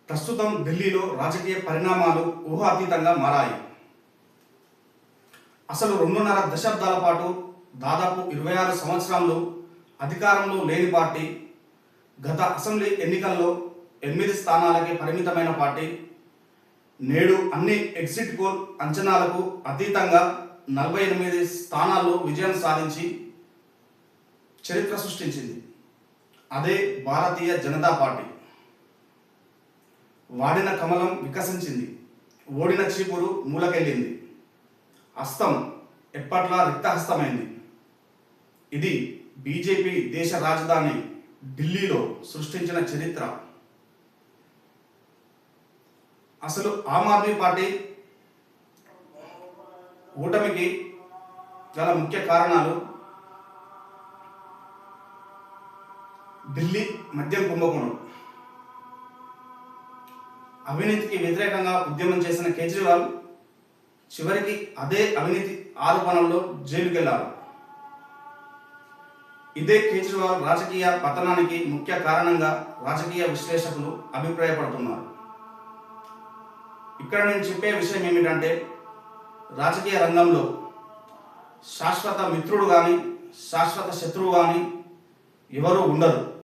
ప్రస్తుతం ఢిల్లీలో రాజకీయ పరిణామాలు ఊహాతీతంగా మారాయి. అసలు 2.5 దశాబ్దాల పాటు దాదాపు 26 సంవత్సరాలు అధికారంలో లేని పార్టీ, గత అసెంబ్లీ ఎన్నికల్లో 8 స్థానాలకి పరిమితమైన పార్టీ నేడు అన్ని ఎగ్జిట్ పోల్ అంచనాలకు అతీతంగా 48 స్థానాల్లో విజయం సాధించి చరిత్ర సృష్టించింది. అదే భారతీయ జనతా పార్టీ. వాడిన కమలం వికసించింది, ఓడిన చీపురు మూలకెళ్ళింది, హస్తం ఎప్పట్లా రిక్తహస్తమైంది. ఇది బీజేపీ దేశ రాజధాని ఢిల్లీలో సృష్టించిన చరిత్ర. అసలు ఆమ్ ఆద్మీ పార్టీ ఓటమికి గల ముఖ్య కారణాలు ఢిల్లీ మద్యం కుంభకోణం. అవినీతికి వ్యతిరేకంగా ఉద్యమం చేసిన కేజ్రీవాల్ చివరికి అదే అవినీతి ఆరోపణల్లో జైలుకెళ్లారు. ఇదే కేజ్రీవాల్ రాజకీయ పతనానికి ముఖ్య కారణంగా రాజకీయ విశ్లేషకులు అభిప్రాయపడుతున్నారు. ఇక్కడ నేను చెప్పే విషయం ఏమిటంటే, రాజకీయ రంగంలో శాశ్వత మిత్రుడు కానీ శాశ్వత శత్రువు కానీ ఎవరు ఉండరు.